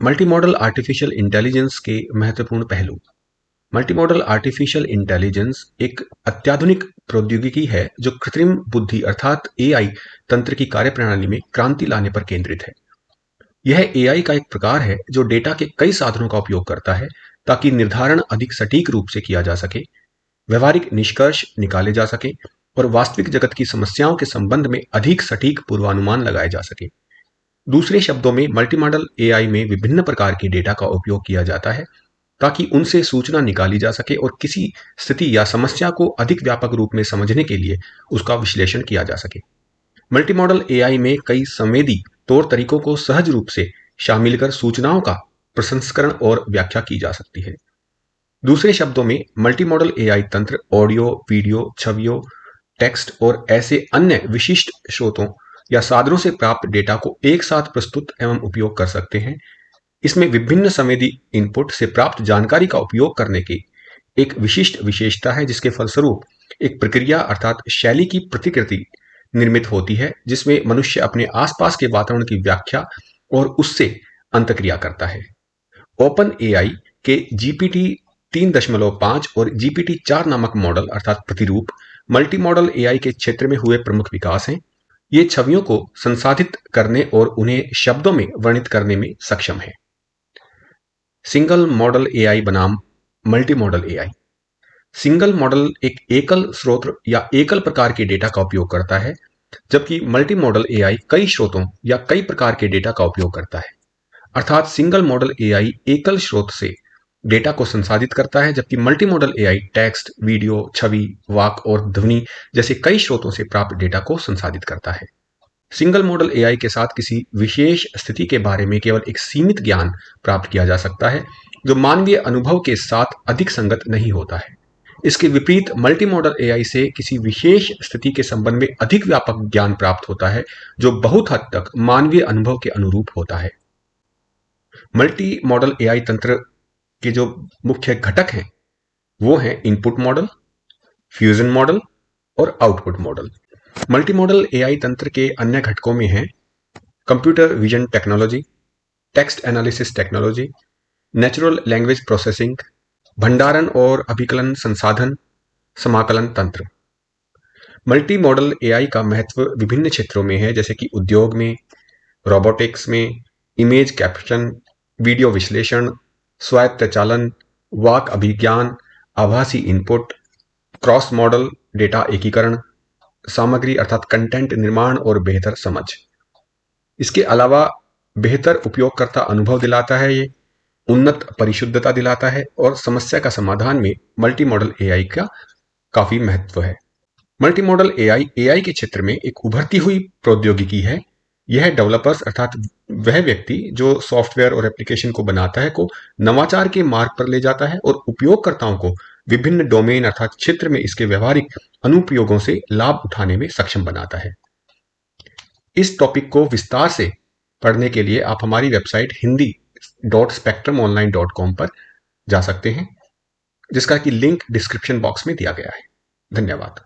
Multi modal artificial intelligence के महत्वपूर्ण पहलू। मल्टी मॉडल आर्टिफिशियल इंटेलिजेंस एक अत्याधुनिक प्रौद्योगिकी है जो कृत्रिम बुद्धि अर्थात एआई तंत्र की कार्यप्रणाली में क्रांति लाने पर केंद्रित है। यह एआई का एक प्रकार है जो डेटा के कई साधनों का उपयोग करता है ताकि निर्धारण अधिक सटीक रूप से किया जा सके, व्यवहारिक निष्कर्ष निकाले जा सके और वास्तविक जगत की समस्याओं के संबंध में अधिक सटीक पूर्वानुमान लगाए जा सके। दूसरे शब्दों में मल्टी मॉडल एआई में विभिन्न प्रकार के डेटा का उपयोग किया जाता है ताकि उनसे सूचना निकाली जा सके और किसी स्थिति या समस्या को अधिक व्यापक रूप में समझने के लिए उसका विश्लेषण किया जा सके। मल्टी मॉडल एआई में कई संवेदी तौर तरीकों को सहज रूप से शामिल कर सूचनाओं का प्रसंस्करण और व्याख्या की जा सकती है। दूसरे शब्दों में मल्टी मॉडल एआई तंत्र ऑडियो, वीडियो, छवियों, टेक्स्ट और ऐसे अन्य विशिष्ट स्रोतों या साधनों से प्राप्त डेटा को एक साथ प्रस्तुत एवं उपयोग कर सकते हैं। इसमें विभिन्न संवेदी इनपुट से प्राप्त जानकारी का उपयोग करने की एक विशिष्ट विशेषता है जिसके फलस्वरूप एक प्रक्रिया अर्थात शैली की प्रतिकृति निर्मित होती है जिसमें मनुष्य अपने आसपास के वातावरण की व्याख्या और उससे अंतक्रिया करता है। ओपन एआई के जीपीटी 3.5 और जीपीटी 4 नामक मॉडल अर्थात प्रतिरूप मल्टी मॉडल एआई के क्षेत्र में हुए प्रमुख विकास हैं। ये छवियों को संसाधित करने और उन्हें शब्दों में वर्णित करने में सक्षम है। सिंगल मॉडल एआई बनाम multi modal AI. Single model एक एकल स्रोत या एकल प्रकार के डेटा का उपयोग करता है, जबकि मल्टी मॉडल एआई कई स्रोतों या कई प्रकार के डेटा का उपयोग करता है। अर्थात सिंगल मॉडल एआई एकल स्रोत से डेटा को संसाधित करता है, जबकि multimodal AI text, video, छवि, वाक और ध्वनि जैसे कई स्रोतों से प्राप्त डेटा को संसाधित करता है। सिंगल मॉडल एआई के साथ किसी विशेष स्थिति के बारे में केवल एक सीमित ज्ञान प्राप्त किया जा सकता है, जो मानवीय अनुभव के साथ अधिक संगत नहीं होता है। इसके विपरीत मल्टी मॉडल एआई से किसी विशेष स्थिति के संबंध में अधिक व्यापक ज्ञान प्राप्त होता है, जो बहुत हद तक मानवीय अनुभव के अनुरूप होता है। मल्टी मॉडल एआई तंत्र के जो मुख्य घटक हैं वो हैं इनपुट मॉडल, फ्यूजन मॉडल और output model. Multi modal AI तंत्र के अन्य घटकों में हैं computer vision technology, text analysis technology, natural language processing, भंडारण और अभिकलन संसाधन, समाकलन तंत्र। मल्टी मॉडल एआई का महत्व विभिन्न क्षेत्रों में है, जैसे कि उद्योग में, रोबोटिक्स में, इमेज कैप्शन, वीडियो विश्लेषण, स्वायत्त चालन, वाक अभिज्ञान, आभासी इनपुट, क्रॉस मॉडल डेटा एकीकरण, सामग्री अर्थात कंटेंट निर्माण और बेहतर समझ। इसके अलावा बेहतर उपयोगकर्ता अनुभव दिलाता है, ये उन्नत परिशुद्धता दिलाता है और समस्या का समाधान में मल्टी मॉडल एआई का काफी महत्व है। मल्टी मॉडल एआई के क्षेत्र में एक उभरती हुई प्रौद्योगिकी है। यह डेवलपर्स अर्थात वह व्यक्ति जो सॉफ्टवेयर और एप्लीकेशन को बनाता है को नवाचार के मार्ग पर ले जाता है और उपयोगकर्ताओं को विभिन्न डोमेन अर्थात क्षेत्र में इसके व्यवहारिक अनुप्रयोगों से लाभ उठाने में सक्षम बनाता है। इस टॉपिक को विस्तार से पढ़ने के लिए आप हमारी वेबसाइट hindi.spectrumonline.com पर जा सकते हैं, जिसका कि लिंक डिस्क्रिप्शन बॉक्स में दिया गया है। धन्यवाद।